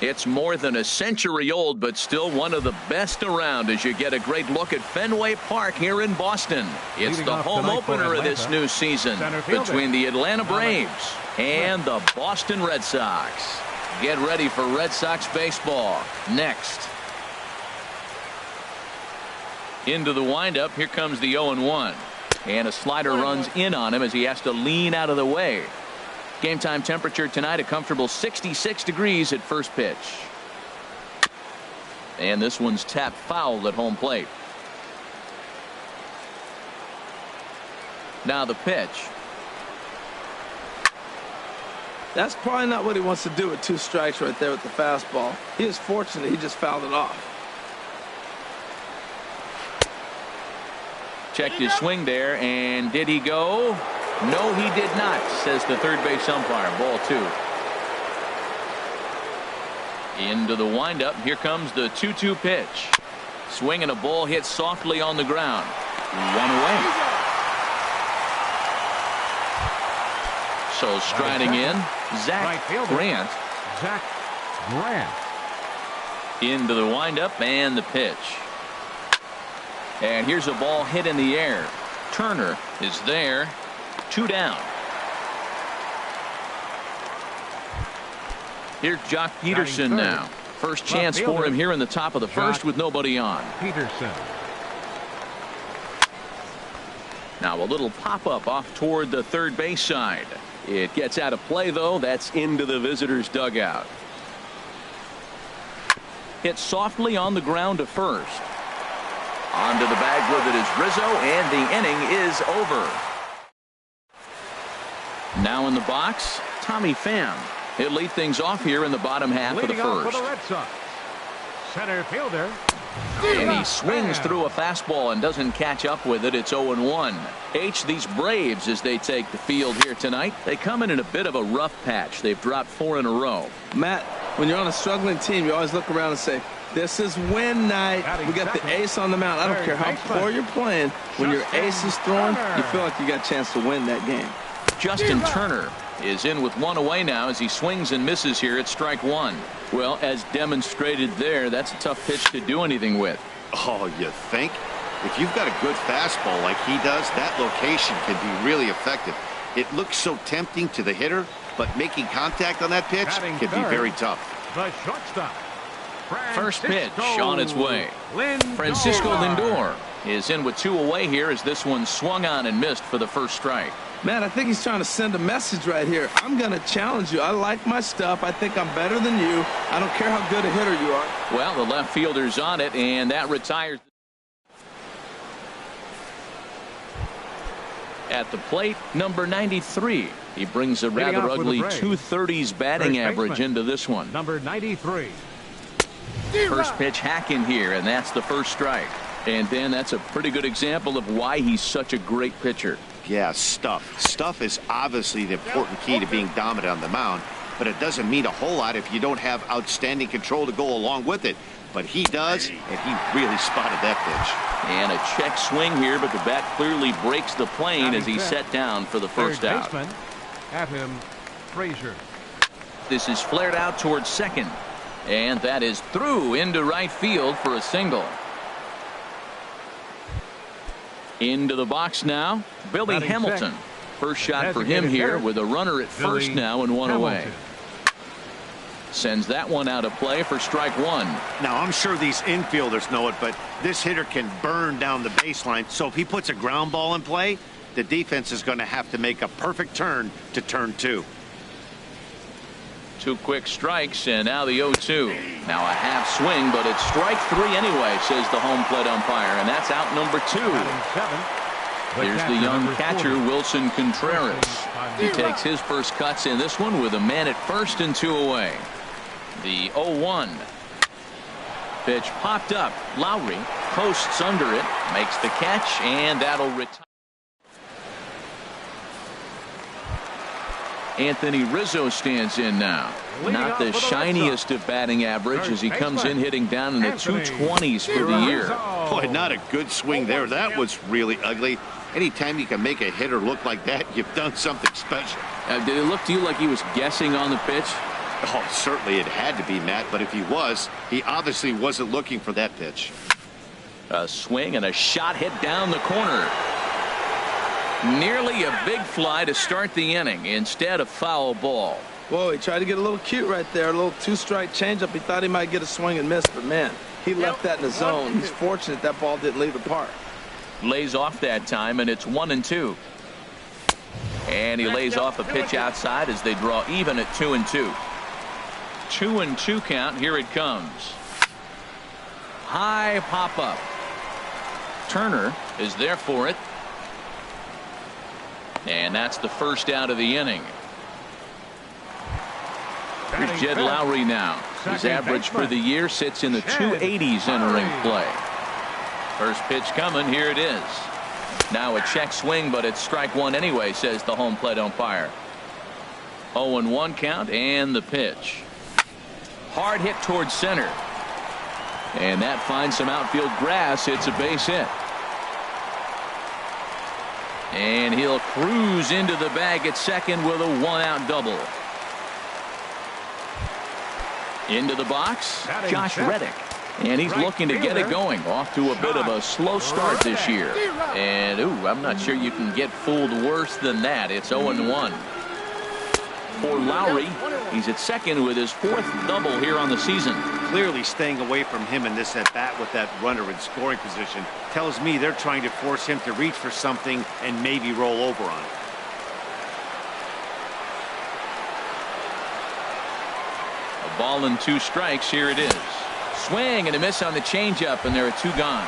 It's more than a century old, but still one of the best around as you get a great look at Fenway Park here in Boston. It's the home opener of this new season between the Atlanta Braves and the Boston Red Sox. Get ready for Red Sox baseball next. Into the windup. Here comes the 0-1. And a slider runs in on him as he has to lean out of the way. Game time temperature tonight a comfortable 66 degrees at first pitch. And this one's tapped foul at home plate. Now the pitch. That's probably not what he wants to do with 2 strikes right there with the fastball. He was fortunate he just fouled it off. Checked his swing there, and did he go? No, he did not, says the third base umpire. Ball 2. Into the windup. Here comes the 2-2 pitch. Swing and a ball hit softly on the ground. 1 away. So striding in, Zach Grant. Into the windup and the pitch. And here's a ball hit in the air. Turner is there. 2 down. Here's Jock Peterson now. First chance for him here in the top of the first with nobody on. Peterson. Now a little pop-up off toward the third base side. It gets out of play, though. That's into the visitors' dugout. Hit softly on the ground to first. Onto the bag with it is Rizzo, and the inning is over. Now in the box, Tommy Pham. He'll lead things off here in the bottom half of the first. For the Red Sox. Center fielder. And he swings through a fastball and doesn't catch up with it. It's 0-1. These Braves, as they take the field here tonight, they come in a bit of a rough patch. They've dropped 4 in a row. Matt, when you're on a struggling team, you always look around and say, this is win night. We got the ace on the mound. I don't care how poor you're playing. When your ace is throwing, you feel like you got a chance to win that game. Justin Turner is in with 1 away now as he swings and misses here at strike 1. Well, as demonstrated there, that's a tough pitch to do anything with. Oh, you think? If you've got a good fastball like he does, that location can be really effective. It looks so tempting to the hitter, but making contact on that pitch can be very tough. The shortstop. First pitch on its way. Francisco Lindor is in with 2 away here as this one swung on and missed for the first strike. Man, I think he's trying to send a message right here. I'm going to challenge you. I like my stuff. I think I'm better than you. I don't care how good a hitter you are. Well, the left fielder's on it, and that retires. At the plate, number 93. He brings a rather ugly 230s batting average into this one. Number 93. First pitch hack in here, and that's the first strike. And then that's a pretty good example of why he's such a great pitcher. Yeah, stuff. Stuff is obviously the important key to being dominant on the mound, but it doesn't mean a whole lot if you don't have outstanding control to go along with it. But he does, and he really spotted that pitch. And a check swing here, but the bat clearly breaks the plane as he's set down for the first out. At him, Frazier. This is flared out towards second, and that is through into right field for a single. Into the box now, Billy Hamilton. First shot for him here with a runner at first now and 1 away. Sends that one out of play for strike 1. Now, I'm sure these infielders know it, but this hitter can burn down the baseline. So if he puts a ground ball in play, the defense is going to have to make a perfect turn to turn 2. 2 quick strikes, and now the 0-2. Now a half swing, but it's strike 3 anyway, says the home plate umpire, and that's out number 2. Here's the young catcher, Wilson Contreras. He takes his first cuts in this one with a man at first and 2 away. The 0-1. Pitch popped up. Lowry posts under it, makes the catch, and that'll retire. Anthony Rizzo stands in now. Not the shiniest of batting average as he comes in hitting down in the 220s for the year. Boy, not a good swing there. That was really ugly. Anytime you can make a hitter look like that, you've done something special. Did it look to you like he was guessing on the pitch? Oh, certainly it had to be, Matt, but if he was, he obviously wasn't looking for that pitch. A swing and a shot hit down the corner. Nearly a big fly to start the inning. Instead, a foul ball. Whoa, he tried to get a little cute right there. A little two-strike changeup. He thought he might get a swing and miss, but man, he left that in the zone. He's fortunate that ball didn't leave the park. Lays off that time, and it's 1-2. And he lays off a pitch outside as they draw even at 2-2. 2-2 count. Here it comes. High pop up. Turner is there for it. And that's the first out of the inning. Here's Jed Lowry now. His average for the year sits in the 280s entering play. First pitch coming. Here it is. Now a check swing, but it's strike one anyway, says the home plate umpire. 0-1 count, and the pitch. Hard hit towards center. And that finds some outfield grass. It's a base hit. And he'll cruise into the bag at second with a one-out double. Into the box, Josh Reddick. And he's looking to get it going. Off to a bit of a slow start this year. And, I'm not sure you can get fooled worse than that. It's 0-1. For Lowry, he's at second with his fourth double here on the season. Clearly staying away from him in this at-bat with that runner in scoring position tells me they're trying to force him to reach for something and maybe roll over on it. A ball and 2 strikes. Here it is. Swing and a miss on the changeup, and there are 2 gone.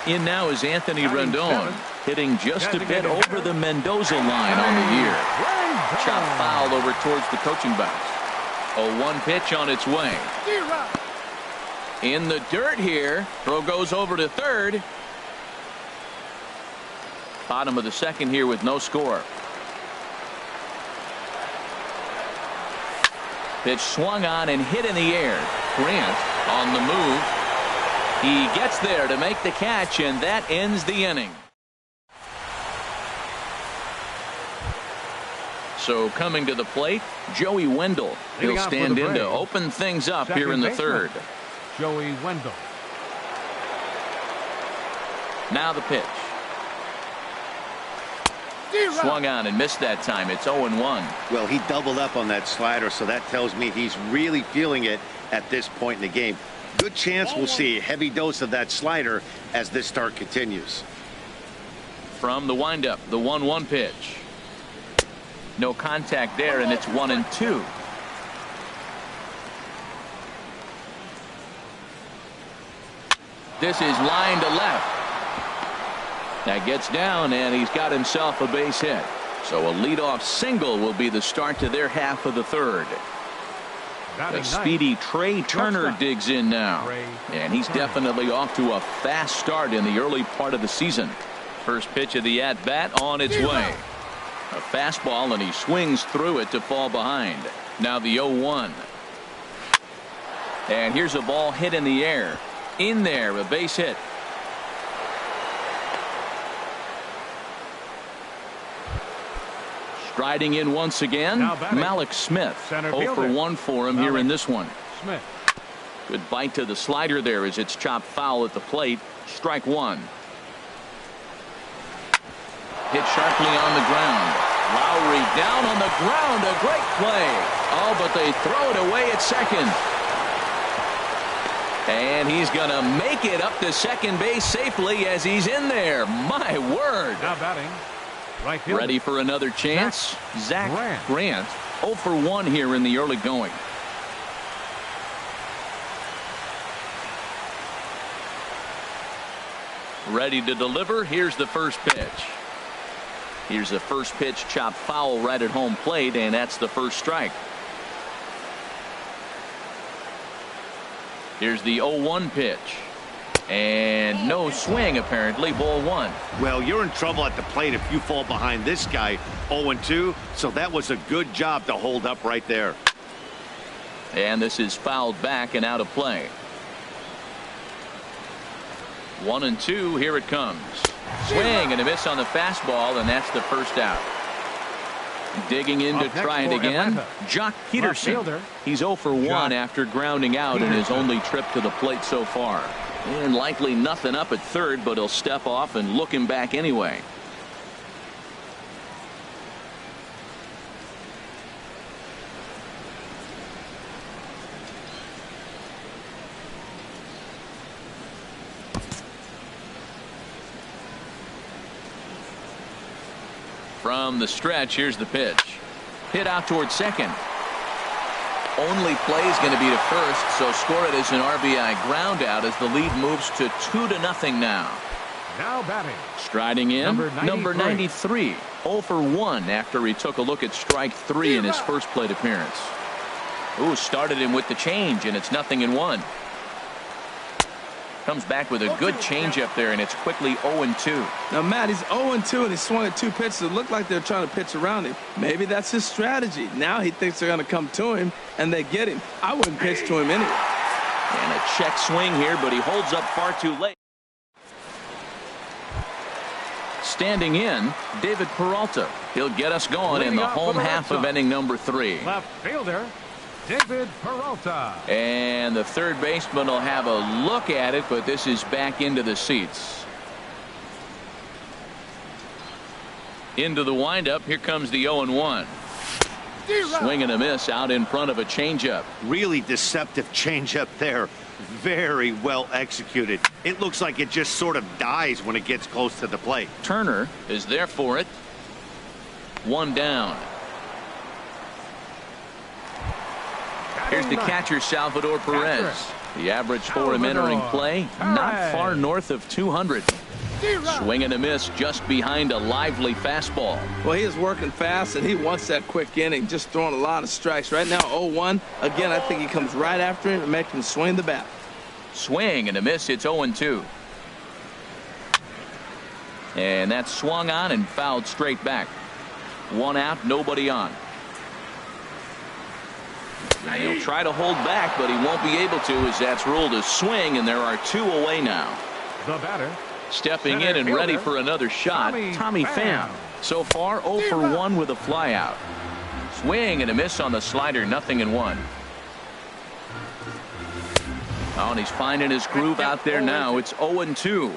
In now is Anthony Rendon, hitting just a bit over the Mendoza line on the year. Chop foul over towards the coaching box. A 1 pitch on its way. In the dirt here. Throw goes over to third. Bottom of the second here with no score. Pitch swung on and hit in the air. Grant on the move. He gets there to make the catch, and that ends the inning. So coming to the plate, Joey Wendell. He'll stand in to open things up here in the third. Joey Wendell. Now the pitch. Swung on and missed that time. It's 0-1. Well, he doubled up on that slider, so that tells me he's really feeling it at this point in the game. Good chance we'll see a heavy dose of that slider as this start continues. From the windup, the 1-1 pitch. No contact there, and it's 1-2. This is line to left. That gets down, and he's got himself a base hit. So a leadoff single will be the start to their half of the third. The speedy Trey Turner digs in now. And he's definitely off to a fast start in the early part of the season. First pitch of the at-bat on its way. A fastball, and he swings through it to fall behind. Now the 0-1. And here's a ball hit in the air. In there, a base hit. Striding in once again, Malik Smith. 0 for 1 for him here in this one. Smith. Good bite to the slider there as it's chopped foul at the plate. Strike 1. Hit sharply on the ground. Lowry down on the ground. A great play. Oh, but they throw it away at second. And he's going to make it up to second base safely as he's in there. My word. Now batting. Right fielder. Ready for another chance? Zach Grant. 0 for 1 here in the early going. Ready to deliver. Here's the first pitch. Here's the first pitch chopped foul right at home plate, and that's the first strike. Here's the 0-1 pitch. And no swing, apparently. Ball 1. Well, you're in trouble at the plate if you fall behind this guy. 0-2. So that was a good job to hold up right there. And this is fouled back and out of play. 1-2. Here it comes. Swing and a miss on the fastball, and that's the first out. Digging in to try it again. Jock Peterson. He's 0 for 1 after grounding out in his only trip to the plate so far. And likely nothing up at third, but he'll step off and look him back anyway. From the stretch, here's the pitch. Hit out towards second. Only play is going to be to first, so score it as an RBI ground out as the lead moves to 2-0 now. Now batting. Striding in, number 93. 0 for 1 after he took a look at strike 3 in his first plate appearance. Ooh, started him with the change, and it's 0-1. Comes back with a good changeup there, and it's quickly 0-2. Now, Matt, he's 0-2, and he swung at 2 pitches that looked like they're trying to pitch around him. Maybe that's his strategy. Now he thinks they're going to come to him, and they get him. I wouldn't pitch to him anyway. And a check swing here, but he holds up far too late. Standing in, David Peralta. He'll get us going in the home half of inning number 3. Left fielder, David Peralta. And the third baseman will have a look at it, but this is back into the seats. Into the windup. Here comes the 0-1. Swing and a miss out in front of a changeup. Really deceptive changeup there. Very well executed. It looks like it just sort of dies when it gets close to the plate. Turner is there for it. 1 down. Here's the catcher, Salvador Perez. The average for him entering play, not far north of 200. Swing and a miss just behind a lively fastball. Well, he is working fast, and he wants that quick inning, just throwing a lot of strikes. Right now, 0-1. Again, I think he comes right after him and makes him swing the bat. Swing and a miss. It's 0-2. And that's swung on and fouled straight back. 1 out, nobody on. And he'll try to hold back, but he won't be able to as that's ruled a swing, and there are 2 away now. The batter. Stepping in and ready for another shot, Tommy Pham. So far, 0 for 1 with a flyout. Swing and a miss on the slider, 0-1. Oh, and he's finding his groove out there now. It's 0-2.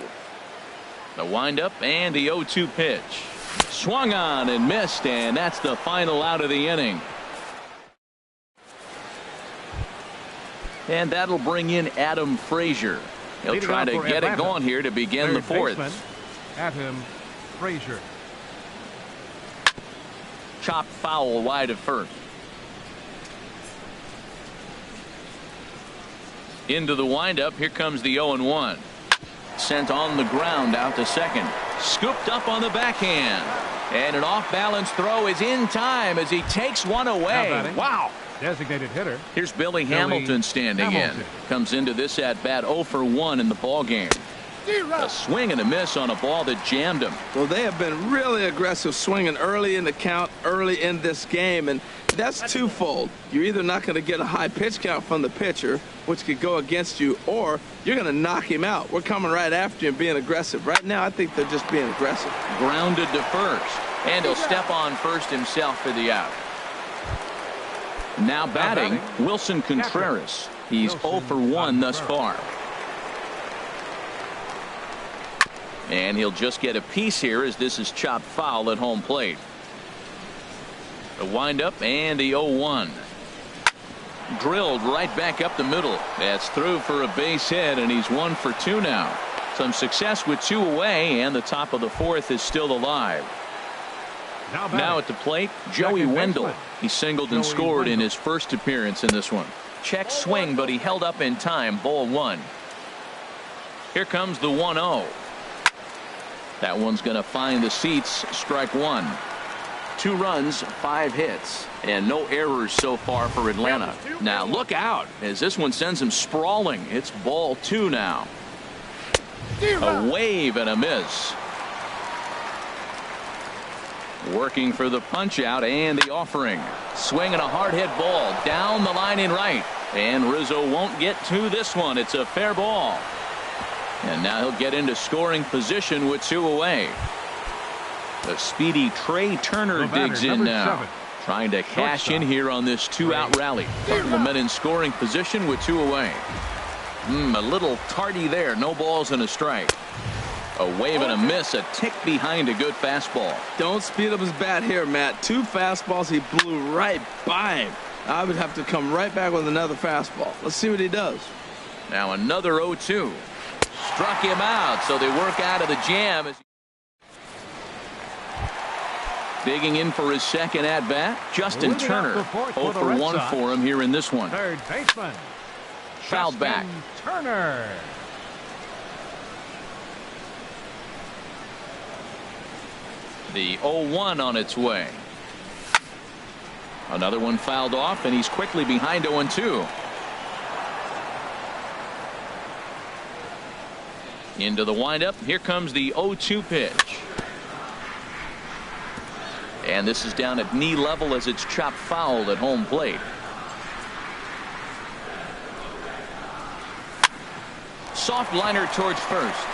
The windup and the 0-2 pitch. Swung on and missed, and that's the final out of the inning. And that'll bring in Adam Frazier. He'll try to get it going here to begin the 4th. Adam Frazier. Chopped foul wide of first. Into the windup. Here comes the 0-1. Sent on the ground out to second. Scooped up on the backhand. And an off-balance throw is in time as he takes one away. Wow. Designated hitter. Here's Billy Hamilton standing in. Comes into this at bat 0 for 1 in the ball game. A swing and a miss on a ball that jammed him. Well, they have been really aggressive swinging early in the count, early in this game, and that's twofold. You're either not going to get a high pitch count from the pitcher, which could go against you, or you're going to knock him out. We're coming right after him, being aggressive. Right now, I think they're just being aggressive. Grounded to first, and he'll step on first himself for the out. Now batting, Wilson Contreras. He's 0 for 1 thus far. And he'll just get a piece here as this is chopped foul at home plate. The windup and the 0-1. Drilled right back up the middle. That's through for a base hit, and he's 1 for 2 now. Some success with 2 away, and the top of the 4th is still alive. Now at the plate, Joey Wendell. He singled and scored in his first appearance in this one. Check swing, but he held up in time. Ball 1. Here comes the 1-0. That one's going to find the seats. Strike 1. 2 runs, 5 hits, and no errors so far for Atlanta. Now look out as this one sends him sprawling. It's ball 2 now. A wave and a miss. Working for the punch out and the offering. Swinging a hard hit ball down the line in right. And Rizzo won't get to this one. It's a fair ball. And now he'll get into scoring position with 2 away. The speedy Trey Turner digs in now. Trying to cash in here on this two-out rally. Couple of men in scoring position with two away. A little tardy there. No balls and a strike. A wave and a miss. A tick behind a good fastball. Don't speed up his bat here, Matt. Two fastballs. He blew right by him. I would have to come right back with another fastball. Let's see what he does. Now another 0-2. Struck him out, so they work out of the jam. Digging in for his second at-bat, Justin Turner. 0 for 1 for him here in this one. Third baseman. Fouled back. Turner. The 0-1 on its way. Another one fouled off, and he's quickly behind 0-2. Into the windup. Here comes the 0-2 pitch. And this is down at knee level as it's chopped foul at home plate. Soft liner towards first.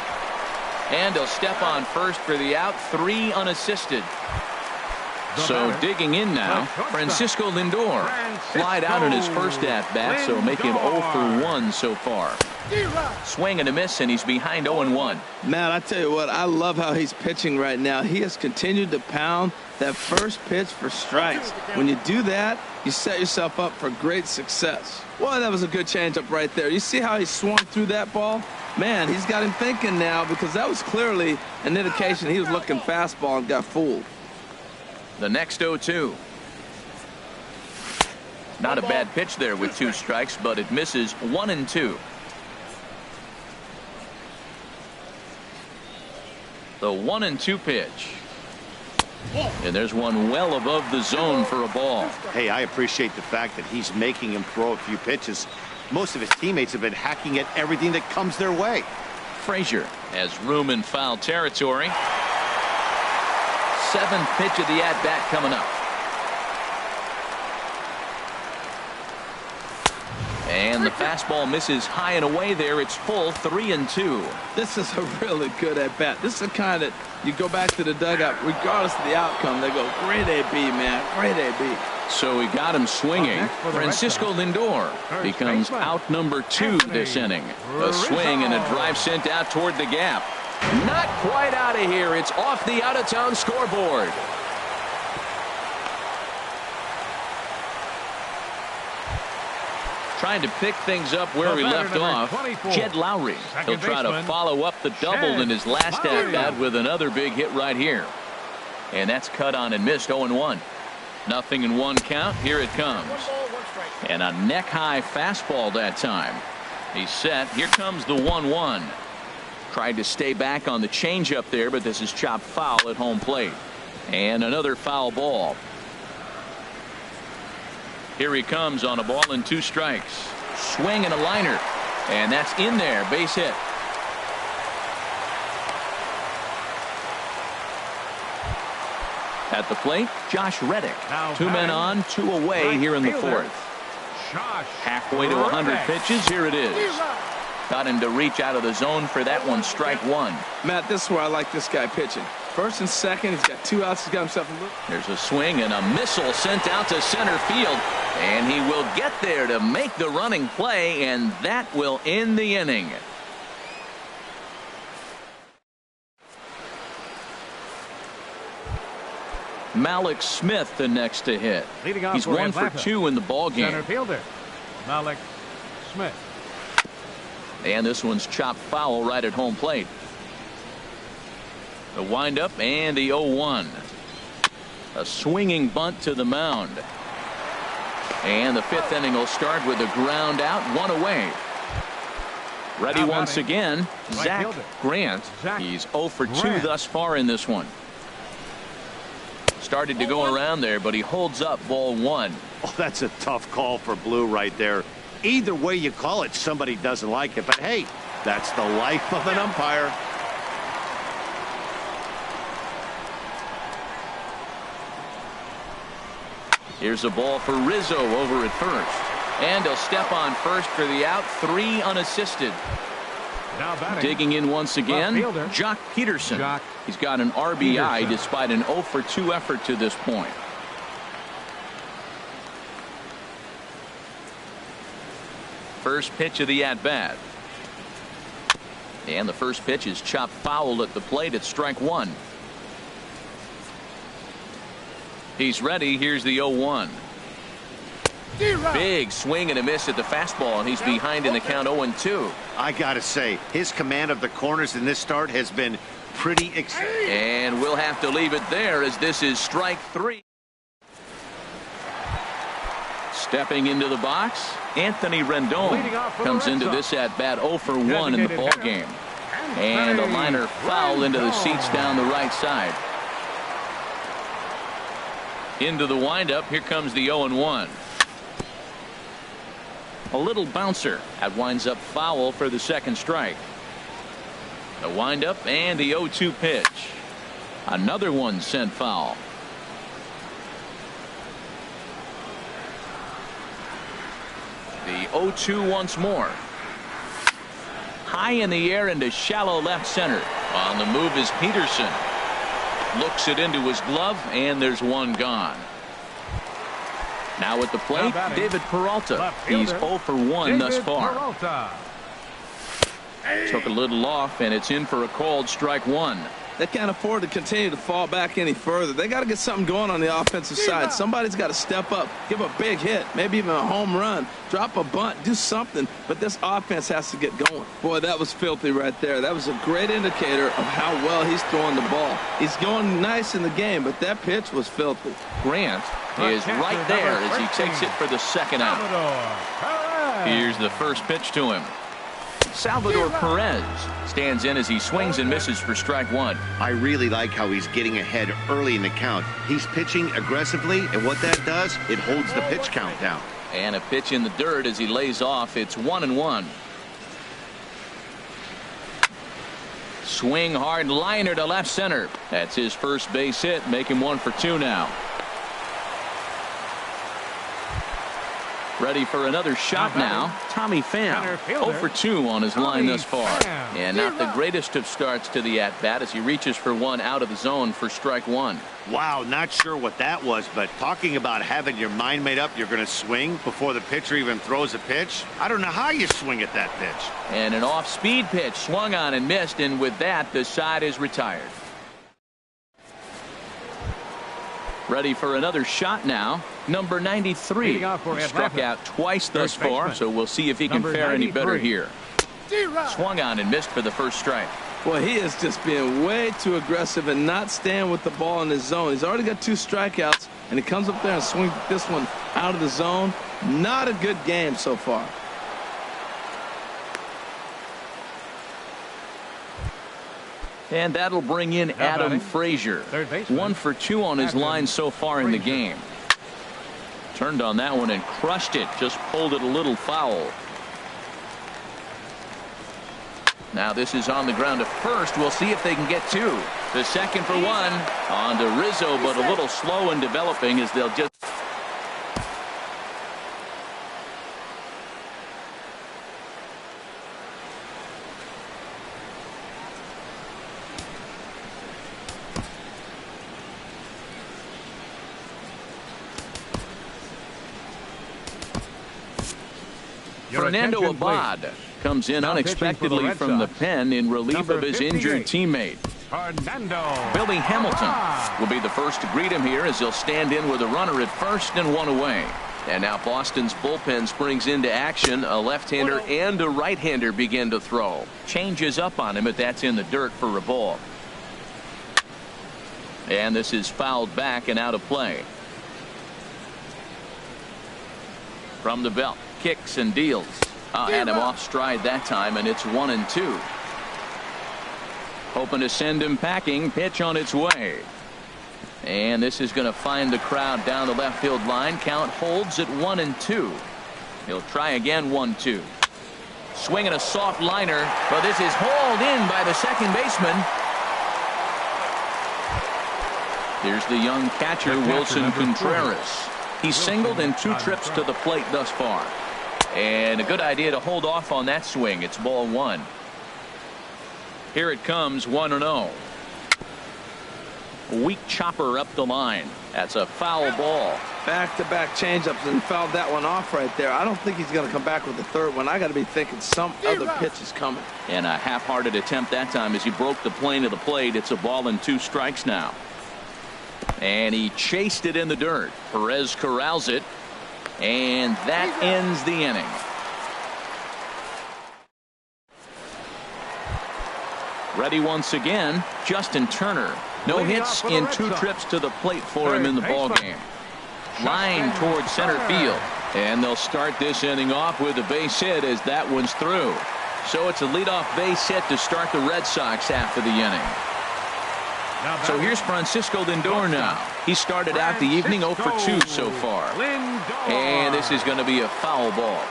And he'll step on first for the out. 3 unassisted. So digging in now, Francisco Lindor. Flied out in his first at-bat, so make him 0 for 1 so far. Swing and a miss, and he's behind 0-1. Matt, I tell you what, I love how he's pitching right now. He has continued to pound that first pitch for strikes. When you do that, you set yourself up for great success. Well, that was a good changeup right there. You see how he swung through that ball? Man, he's got him thinking now, because that was clearly an indication he was looking fastball and got fooled. The next 0-2. Not a bad pitch there with 2 strikes, but it misses 1-2. The 1-2 pitch. And there's one well above the zone for a ball. Hey, I appreciate the fact that he's making him throw a few pitches. Most of his teammates have been hacking at everything that comes their way. Frazier has room in foul territory. 7th pitch of the at-bat coming up. And the fastball misses high and away there. It's full 3-2. This is a really good at-bat. This is the kind that you go back to the dugout, regardless of the outcome. They go, great AB, man, great AB. So he got him swinging. Francisco Lindor becomes out number 2 this inning. A swing and a drive sent out toward the gap. Not quite out of here. It's off the out-of-town scoreboard. Trying to pick things up where we left off. Jed Lowry. He'll try to follow up the double in his last at-bat with another big hit right here. And that's cut on and missed. 0-1. Nothing in 1 count. Here it comes. And a neck-high fastball that time. He's set. Here comes the 1-1. Tried to stay back on the changeup there, but this is chopped foul at home plate. And another foul ball. Here he comes on a ball and 2 strikes. Swing and a liner. And that's in there. Base hit. At the plate, Josh Reddick. 2 men on, 2 away here in the 4th. Halfway to 100 pitches. Here it is. Got him to reach out of the zone for that one. Strike 1. Matt, this is where I like this guy pitching. First and second, he's got 2 outs. He's got himself a look. There's a swing and a missile sent out to center field. And he will get there to make the running play, and that will end the inning. Malik Smith the next to hit. He's 1 for 2 in the ball game. Center fielder Malik Smith. And this one's chopped foul right at home plate. The windup and the 0-1. A swinging bunt to the mound. And the 5th inning will start with a ground out, 1 away. Ready once again, Zach Grant. He's 0 for 2 thus far in this one. Started to go around there, but he holds up ball 1. Oh, that's a tough call for Blue right there. Either way you call it, somebody doesn't like it. But hey, that's the life of an umpire. Here's a ball for Rizzo over at first. And he'll step on first for the out. 3 unassisted. Now batting. Digging in once again, Left fielder. Jock Peterson. Jock He's got an RBI Peterson. despite an 0 for 2 effort to this point. First pitch of the at-bat. And the first pitch is chopped foul at the plate at strike one. He's ready. Here's the 0-1. Big swing and a miss at the fastball, and he's behind in the count 0-2. I gotta say, his command of the corners in this start has been pretty exciting. And we'll have to leave it there as this is strike three. Stepping into the box, Anthony Rendon comes into this at bat 0 for 1 in the ball game. And a liner foul into the seats down the right side. Into the windup, here comes the 0-1. A little bouncer. That winds up foul for the second strike. The windup and the 0-2 pitch. Another one sent foul. The 0-2 once more. High in the air into shallow left center. On the move is Peterson. Looks it into his glove, and there's one gone. Now at the plate, David Peralta. He's 0 for 1 thus far. Peralta. Took a little off, and it's in for a called strike one. They can't afford to continue to fall back any further. They got to get something going on the offensive side. Somebody's got to step up, give a big hit, maybe even a home run, drop a bunt, do something. But this offense has to get going. Boy, that was filthy right there. That was a great indicator of how well he's throwing the ball. He's going nice in the game, but that pitch was filthy. Grant is right there as he takes it for the second out. Here's the first pitch to him. Salvador Perez stands in as he swings and misses for strike one. I really like how he's getting ahead early in the count. He's pitching aggressively, and what that does, it holds the pitch count down. And a pitch in the dirt as he lays off. It's 1-1. Swing hard liner to left center. That's his first base hit. Make him 1 for 2 now. Ready for another shot now. Tommy Pham 0 for 2 on his line thus far. And not the greatest of starts to the at-bat as he reaches for one out of the zone for strike one. Wow, not sure what that was, but talking about having your mind made up you're going to swing before the pitcher even throws a pitch. I don't know how you swing at that pitch. And an off-speed pitch swung on and missed, and with that the side is retired. Ready for another shot now. Number 93 struck out twice thus far, so we'll see if he can fare any better here. Swung on and missed for the first strike. Boy, he is just being way too aggressive and not staying with the ball in his zone. He's already got 2 strikeouts, and he comes up there and swings this one out of the zone. Not a good game so far. And that'll bring in Adam Frazier. 1 for 2 on his line so far in the game. Turned on that one and crushed it. Just pulled it a little foul. Now this is on the ground to first. We'll see if they can get 2. The second for 1 on to Rizzo, but a little slow in developing as they'll just. Fernando Abad comes in unexpectedly from the pen in relief of his injured teammate. Billy Hamilton will be the first to greet him here as he'll stand in with a runner at first and 1 away. And now Boston's bullpen springs into action. A left-hander and a right-hander begin to throw. Changes up on him, but that's in the dirt for a ball. And this is fouled back and out of play. From the belt. Kicks and deals. Had him off stride that time, and it's 1-2. Hoping to send him packing. Pitch on its way. And this is going to find the crowd down the left field line. Count holds at 1-2. He'll try again 1-2. Swinging a soft liner, but this is hauled in by the second baseman. Here's the young catcher, Wilson Contreras. He's singled in 2 trips to the plate thus far. And a good idea to hold off on that swing. It's ball 1. Here it comes, 1-0. Weak chopper up the line. That's a foul ball. Back-to-back changeups and fouled that one off right there. I don't think he's going to come back with the third one. I got to be thinking some other pitch is coming. And a half-hearted attempt that time as he broke the plane of the plate. It's a ball and 2 strikes now. And he chased it in the dirt. Perez corrals it. And that ends the inning. Ready once again, Justin Turner. No hits in 2 trips to the plate for him in the ballgame. Line towards center field. And they'll start this inning off with a base hit as that one's through. So it's a leadoff base hit to start the Red Sox after the inning. So here's Francisco Lindor now. He started out the evening 0 for 2 so far. And this is going to be a foul ball.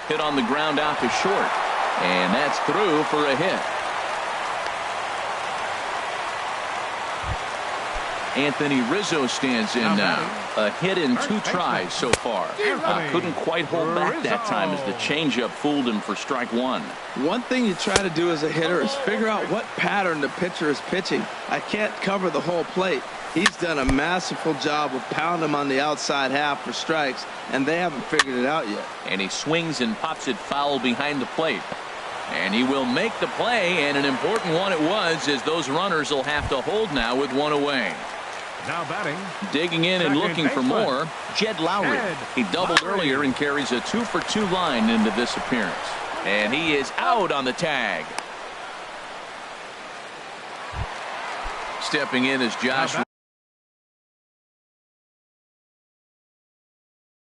Hit on the ground out to short. And that's through for a hit. Anthony Rizzo stands in now. A hit in 2 tries so far. Couldn't quite hold back that time as the changeup fooled him for strike 1. One thing you try to do as a hitter is figure out what pattern the pitcher is pitching. I can't cover the whole plate. He's done a masterful job of pounding him on the outside half for strikes, and they haven't figured it out yet. And he swings and pops it foul behind the plate. And he will make the play, and an important one it was, as those runners will have to hold now with 1 away. Now batting. Digging in and looking for more, Jed Lowry. He doubled earlier and carries a 2 for 2 line into this appearance. And he is out on the tag. Stepping in is Josh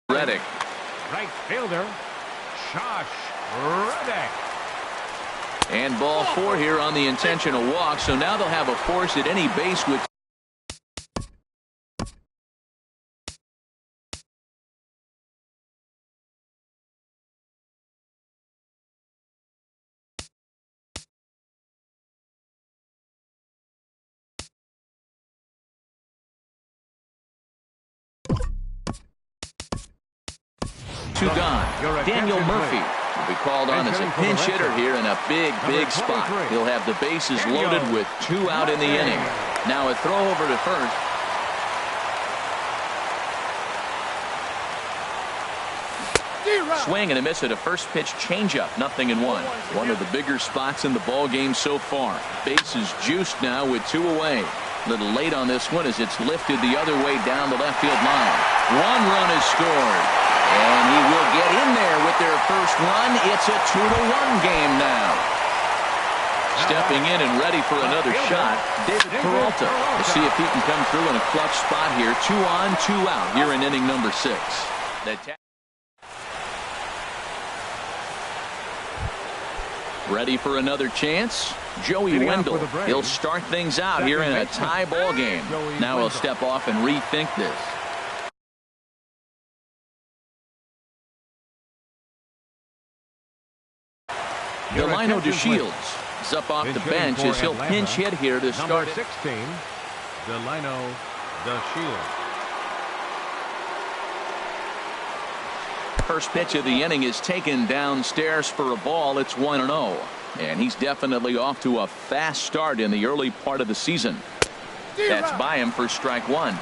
Reddick. Right fielder, Josh Reddick. And ball 4 here on the intentional walk. So now they'll have a force at any base with gone. Daniel Murphy will be called on as a pinch hitter here in a big spot. He'll have the bases loaded with 2 out in the inning. Now a throw over to first. Swing and a miss at a first pitch changeup. 0-1. One of the bigger spots in the ball game so far. Bases juiced now with 2 away. A little late on this one as it's lifted the other way down the left field line. 1 run is scored. And he will get in there with their first run. It's a 2-1 game now. Stepping in and ready for another shot, David Peralta. Let's see if he can come through in a clutch spot here. 2 on, 2 out here in inning number 6. Ready for another chance? Joey Wendell. He'll start things out here in a tie ball game. Now he'll step off and rethink this. Delino DeShields is up off the bench as he'll pinch hit here to start it. 16, Delino DeShields. First pitch of the inning is taken downstairs for a ball. It's 1-0. And he's definitely off to a fast start in the early part of the season. That's by him for strike 1.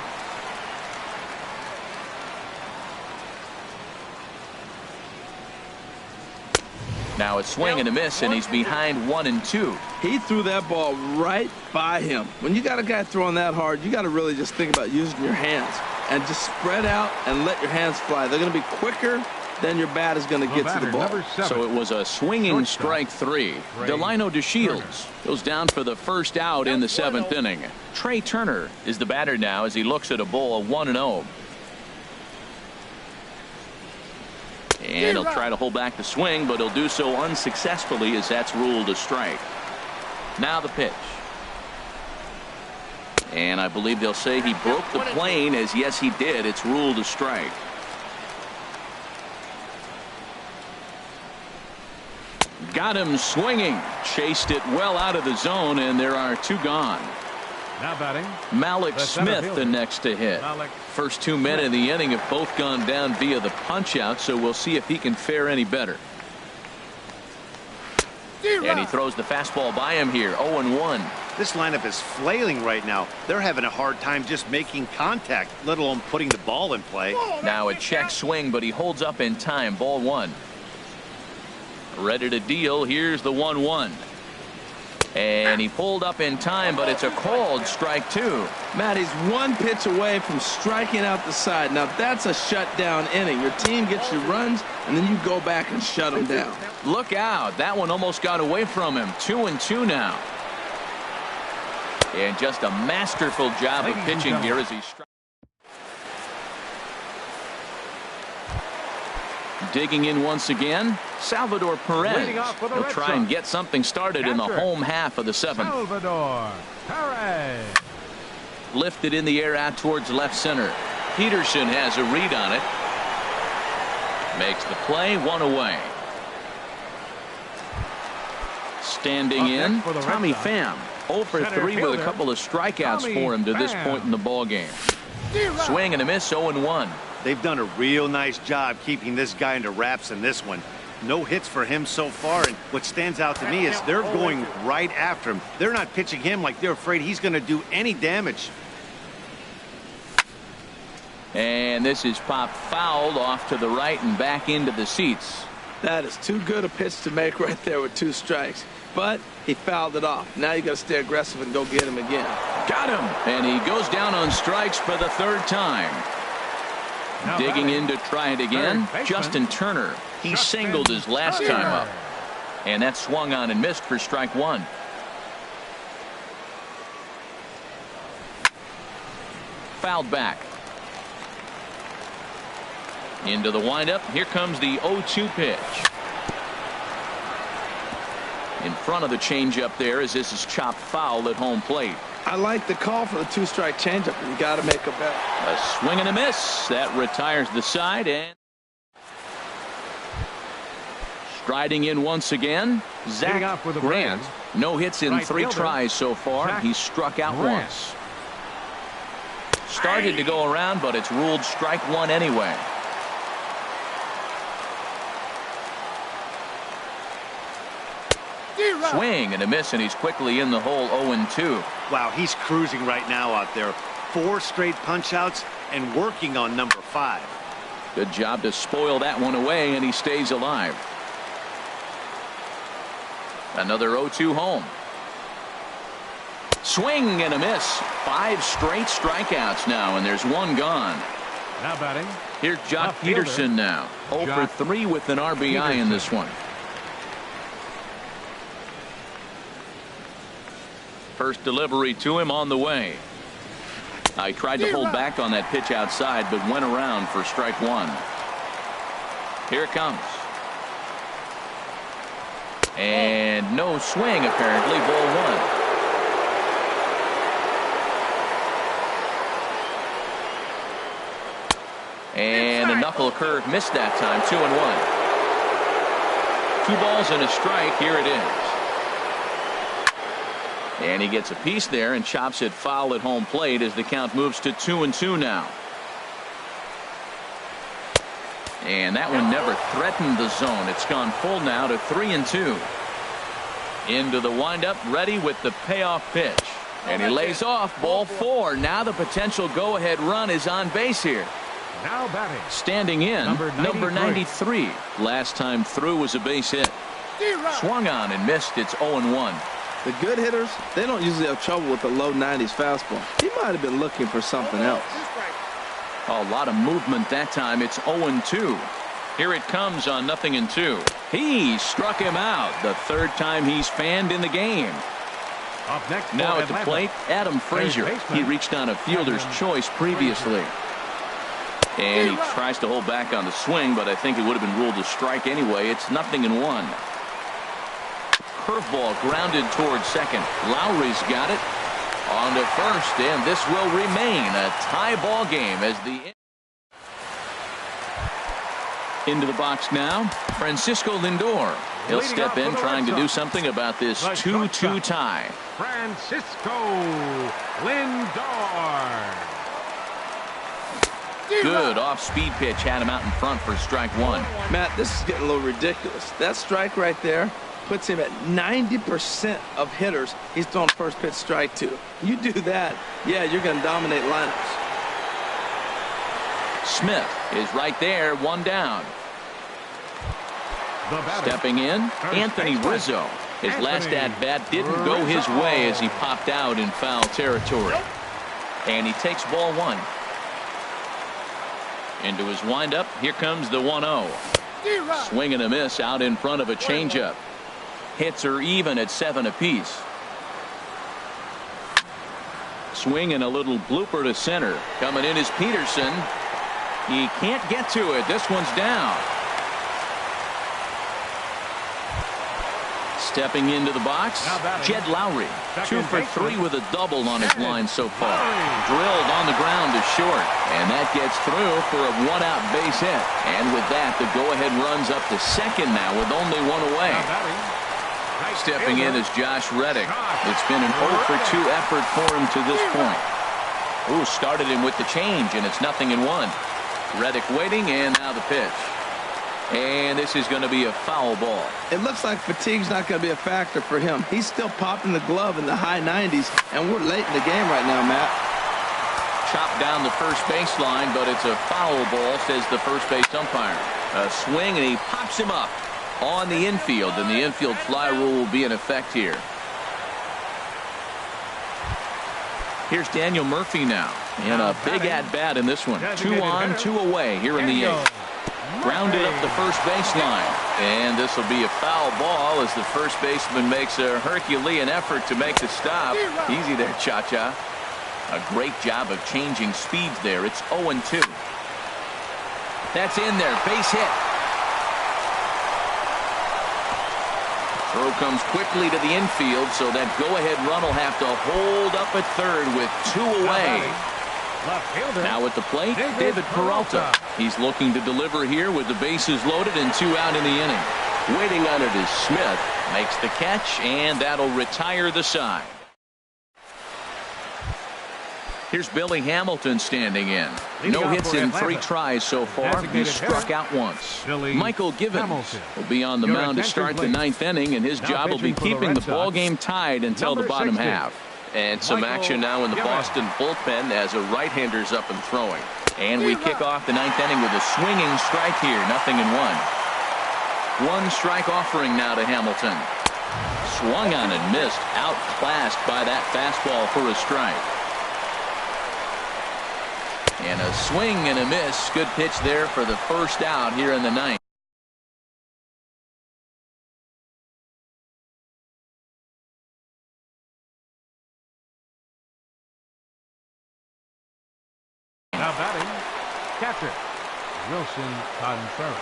Now a swing and a miss, and he's behind 1-2. He threw that ball right by him. When you got a guy throwing that hard, you got to really just think about using your hands and just spread out and let your hands fly. They're going to be quicker than your bat is going to get to the ball. So it was a swinging strike 3. Delino DeShields goes down for the first out in the 7th inning. Trey Turner is the batter now as he looks at a ball of 1-0. And he'll try to hold back the swing, but he'll do so unsuccessfully as that's ruled a strike. Now the pitch. And I believe they'll say he broke the plane, as yes he did. It's ruled a strike. Got him swinging. Chased it well out of the zone, and there are 2 gone. Now batting, Malik Smith the next to hit. First 2 men in the inning have both gone down via the punch out, so we'll see if he can fare any better. And he throws the fastball by him here. 0-1. This lineup is flailing right now. They're having a hard time just making contact, let alone putting the ball in play. Now a check swing, but he holds up in time. Ball 1. Ready to deal. Here's the 1-1. And he pulled up in time, but it's a called strike 2. Matt, he's one pitch away from striking out the side. Now, that's a shutdown inning. Your team gets your runs, and then you go back and shut them down. Look out. That one almost got away from him. 2-2 now. And just a masterful job of pitching here as he strikes. Digging in once again, Salvador Perez. He'll try and get something started in the home half of the 7th. Salvador Perez. Lifted in the air out towards left center. Peterson has a read on it. Makes the play, 1 away. Standing in, Tommy Pham. 0 for 3 with a couple of strikeouts for him to this point in the ball game. Swing and a miss, 0-1. They've done a real nice job keeping this guy into wraps in this one. No hits for him so far, and what stands out to me is they're going right after him. They're not pitching him like they're afraid he's going to do any damage. And this is popped fouled off to the right and back into the seats. That is too good a pitch to make right there with 2 strikes. But he fouled it off. Now you got to stay aggressive and go get him again. Got him. And he goes down on strikes for the 3rd time. Now Digging batting, in to try it again, Justin Turner. He singled his last time up. And that swung on and missed for strike 1. Fouled back. Into the windup. Here comes the 0-2 pitch. In front of the changeup there as this is chopped foul at home plate. I like the call for the 2-strike changeup. You got to make a bet. A swing and a miss. That retires the side. And striding in once again, Zach Grant. No hits in 3 tries so far. He's struck out once. Started to go around, but it's ruled strike 1 anyway. Swing and a miss, and he's quickly in the hole. 0-2. Wow, he's cruising right now out there. 4 straight punch-outs and working on number 5. Good job to spoil that one away, and he stays alive. Another 0-2 home. Swing and a miss. 5 straight strikeouts now, and there's 1 gone. Now batting. Here's Jock Peterson now. 0 for 3 with an RBI in this one. First delivery to him on the way. I tried to hold back on that pitch outside, but went around for strike 1. Here it comes. And no swing, apparently. Ball 1. And a knuckle curve missed that time. 2-1. 2 balls and a strike. Here it is. And he gets a piece there and chops it foul at home plate as the count moves to 2-2 now. And that one never threatened the zone. It's gone full now to 3-2. Into the windup, ready with the payoff pitch. And he lays off. Ball 4. Now the potential go-ahead run is on base here. Now batting. Standing in, number 93. Last time through was a base hit. Swung on and missed. It's 0-1. The good hitters, they don't usually have trouble with the low 90s fastball. He might have been looking for something else. A lot of movement that time. It's 0-2. Here it comes on 0-2. He struck him out. The 3rd time he's fanned in the game. Up next now at the plate, Adam Frazier. He reached on a fielder's choice previously. And he tries to hold back on the swing, but I think it would have been ruled a strike anyway. It's 0-1. Curveball grounded towards second. Lowry's got it on to first, and this will remain a tie ball game as the into the box now. Francisco Lindor. He'll step in trying to do something about this 2-2 tie. Francisco Lindor. Good off-speed pitch had him out in front for strike 1. Matt, this is getting a little ridiculous. That strike right there puts him at 90% of hitters he's throwing first pitch strike to. You do that, yeah, you're going to dominate lineups. Smith is right there, one down. Stepping in, Anthony Rizzo. His last at-bat didn't go his way as he popped out in foul territory. And he takes ball one. Into his windup, here comes the 1-0. Swing and a miss out in front of a changeup. Hits are even at 7 apiece. Swing and a little blooper to center. Coming in is Peterson. He can't get to it. This one's down. Stepping into the box, Jed Lowry. 2 for 3 with a double on his line so far. Drilled on the ground to short, and that gets through for a 1-out base hit. And with that, the go-ahead runs up to second now with only 1 away. Stepping in is Josh Reddick. It's been an 0 for 2 effort for him to this point. Ooh, started him with the change, and it's 0-1. Reddick waiting, and now the pitch. And this is going to be a foul ball. It looks like fatigue's not going to be a factor for him. He's still popping the glove in the high 90s, and we're late in the game right now, Matt. Chopped down the first baseline, but it's a foul ball, says the first base umpire. A swing, and he pops him up on the infield, and the infield fly rule will be in effect here. Here's Daniel Murphy now, and a big at-bat in this one. 2 on, 2 away here in the 8th. Grounded up the first baseline, and this will be a foul ball as the first baseman makes a Herculean effort to make the stop. Easy there, Cha-Cha. A great job of changing speeds there. It's 0-2. That's in there. Base hit. Throw comes quickly to the infield, so that go-ahead run will have to hold up at third with 2 away. Now at the plate, David Peralta. He's looking to deliver here with the bases loaded and 2 out in the inning. Waiting on it is Smith. Makes the catch, and that'll retire the side. Here's Billy Hamilton standing in. No hits in 3 tries so far. He's struck out once. Michael Givens will be on the mound to start the 9th inning, and his job will be keeping the ball game tied until the bottom half. And some action now in the Boston bullpen as a right-hander's up and throwing. And we kick off the 9th inning with a swinging strike here, 0-1. 1 strike offering now to Hamilton. Swung on and missed, outclassed by that fastball for a strike. And a swing and a miss. Good pitch there for the first out here in the 9th. Now batting, catcher, Wilson Contreras.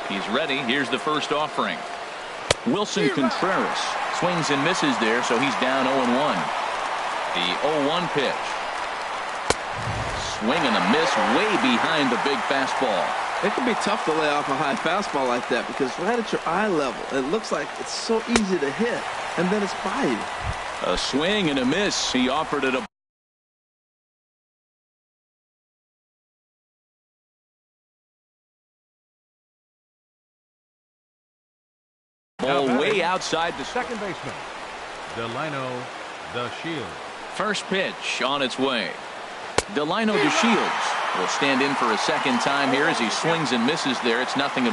He's ready. Here's the first offering. Wilson Contreras swings and misses there, so he's down 0-1. The 0-1 pitch. Swing and a miss way behind the big fastball. It can be tough to lay off a high fastball like that because right at your eye level, it looks like it's so easy to hit, and then it's by you. A swing and a miss. He offered it a ball way outside the Second baseman, Delino DeShields. first pitch on its way. Delino DeShields will stand in for a second time here as he swings and misses there. It's 0-1.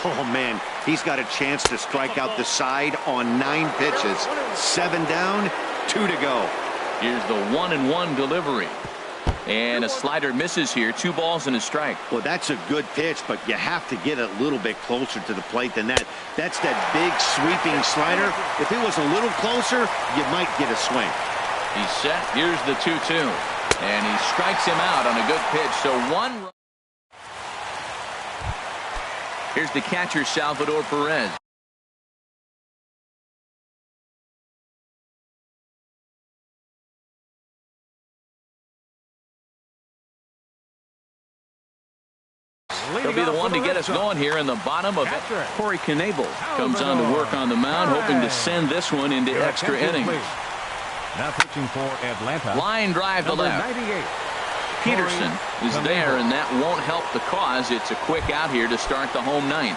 Oh, man, he's got a chance to strike out the side on 9 pitches. 7 down, 2 to go. Here's the 1-1 delivery. And a slider misses here. 2 balls and a strike. Well, that's a good pitch, but you have to get a little bit closer to the plate than that. That's that big sweeping slider. If it was a little closer, you might get a swing. He's set. Here's the 2-2. And he strikes him out on a good pitch. So 1 run. Here's the catcher, Salvador Perez. He'll be the one to get us going here in the bottom of it. Corey Knebel comes on to work on the mound, hoping to send this one into extra innings. Now pitching for Atlanta. Line drive to left. 98. Peterson is there, and that won't help the cause. It's a quick out here to start the home 9th.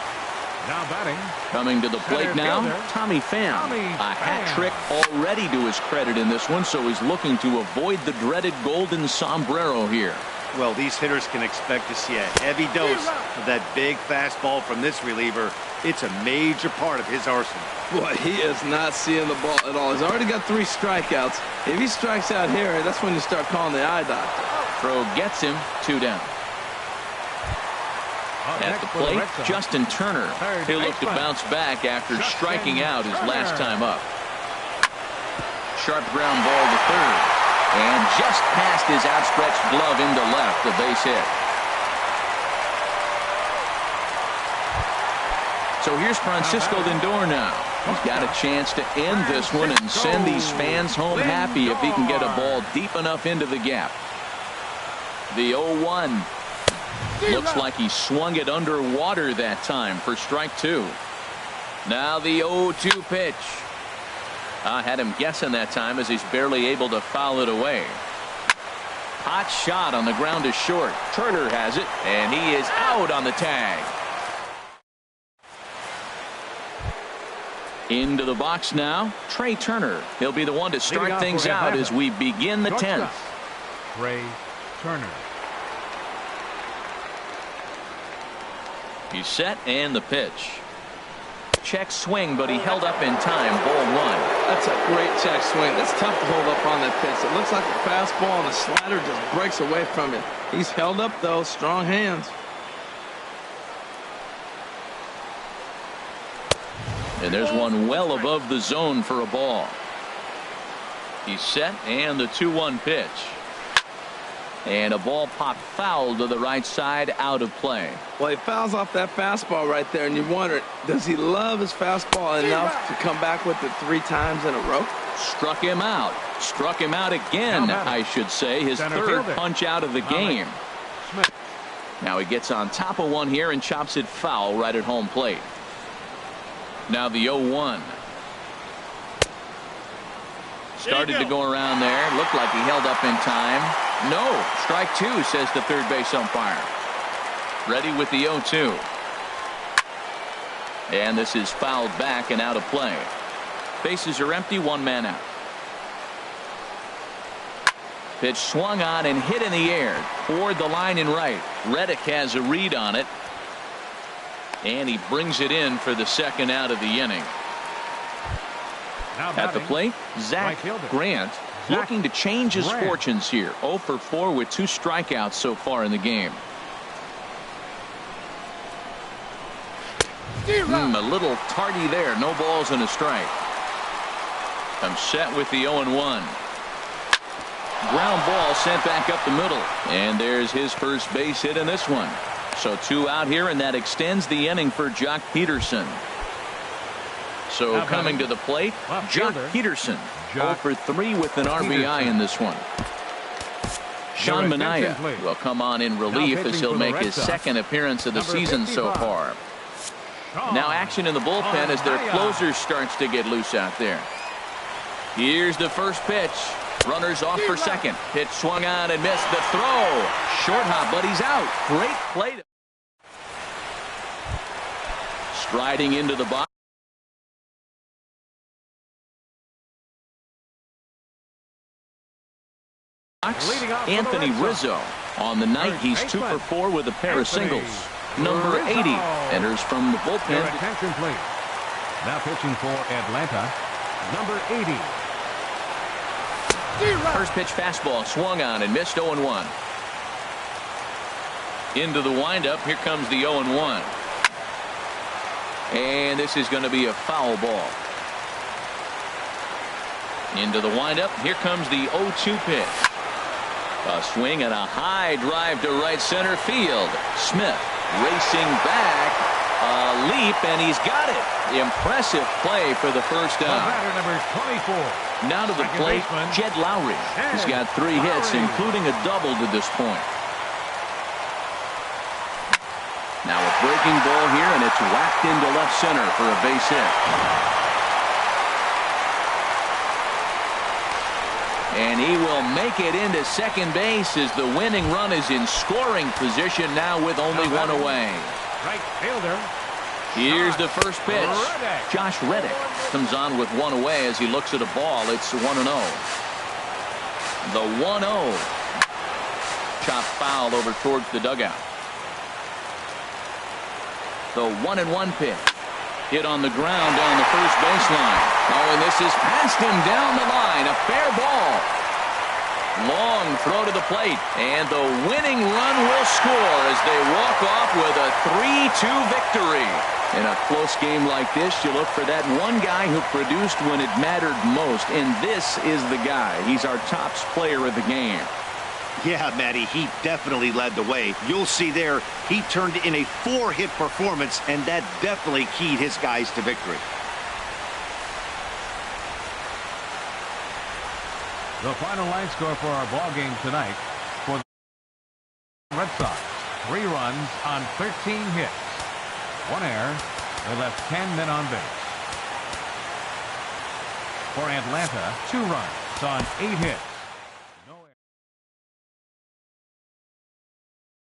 Now batting. Coming to the plate Center now, fielder, Tommy Pham. Tommy A hat Pham. trick already to his credit in this one, so he's looking to avoid the dreaded golden sombrero here. Well, these hitters can expect to see a heavy dose of that big fastball from this reliever. It's a major part of his arsenal. Boy, he is not seeing the ball at all. He's already got 3 strikeouts. If he strikes out here, that's when you start calling the eye doctor. Throw gets him, 2 down. At the plate, Justin Turner. He'll look to bounce back after striking out his last time up. Sharp ground ball to third. And just past his outstretched glove into left, a base hit. So here's Francisco Lindor now. He's got a chance to end this one and send these fans home happy if he can get a ball deep enough into the gap. The 0-1. Looks like he swung it underwater that time for strike 2. Now the 0-2 pitch. I had him guessing that time as he's barely able to foul it away. Hot shot on the ground is short. Turner has it, and he is out on the tag. Into the box now, Trey Turner. He'll be the one to start things out as we begin the 10th. Trey Turner. He's set and the pitch. Check swing, but he held up in time. Ball 1. That's a great check swing. That's tough to hold up on that pitch. It looks like a fastball and the slider just breaks away from it. He's held up though. Strong hands. And there's one well above the zone for a ball. He's set and the 2-1 pitch. And a ball popped foul to the right side, out of play. Well, he fouls off that fastball right there, and you wonder, does he love his fastball enough to come back with it 3 times in a row? Struck him out. Struck him out again, I should say. His third punch out of the game. Now he gets on top of one here and chops it foul right at home plate. Now the 0-1. Started to go around there. Looked like he held up in time. No. Strike 2, says the third base umpire. Ready with the 0-2. And this is fouled back and out of play. Bases are empty, 1 man out. Pitch swung on and hit in the air toward the line and right. Reddick has a read on it. And he brings it in for the second out of the inning. At the plate, Zach Grant looking to change his fortunes here. 0 for 4 with 2 strikeouts so far in the game. A little tardy there. No balls and a strike. I'm set with the 0-1. Ground ball sent back up the middle. And there's his first base hit in this one. So 2 out here, and that extends the inning for Jock Peterson. So coming to the plate, Jock Peterson. 0 for 3 with an RBI in this one. Sean Manaea will come on in relief as he'll make his second appearance of the season so far. Now action in the bullpen as their closer starts to get loose out there. Here's the first pitch. Runners off for second. Pitch swung on and missed. The throw. Short hop, but he's out. Great play. Striding into the box. Anthony Rizzo. On the night, he's 2 for 4 with a pair of singles. Number 80 enters from the bullpen. Attention, please. Now pitching for Atlanta, number 80. First pitch fastball swung on and missed. 0-1. Into the windup. Here comes the 0-1. And this is going to be a foul ball. Into the windup. Here comes the 0-2 pitch. A swing and a high drive to right center field. Smith racing back. A leap, and he's got it. Impressive play for the first down. Number 24. Now to the plate, Jed Lowry. He's got 3 hits, including a double to this point. Now a breaking ball here, and it's whacked into left center for a base hit. And he will make it into second base as the winning run is in scoring position now with only 1 away. Right fielder, Here's the first pitch. Josh Reddick comes on with one away as he looks at a ball. It's 1-0. The 1-0. Chop foul over towards the dugout. The 1-1 pitch. Hit on the ground down the first baseline. Oh, and this is past him down the line. A fair ball. Long throw to the plate, and the winning run will score as they walk off with a 3-2 victory. In a close game like this, you look for that one guy who produced when it mattered most, and this is the guy. He's our top player of the game. Yeah, Matty, he definitely led the way. You'll see there, he turned in a 4-hit performance, and that definitely keyed his guys to victory. The final line score for our ball game tonight for the Red Sox: 3 runs on 13 hits, 1 error. They left 10 men on base. For Atlanta, 2 runs on 8 hits,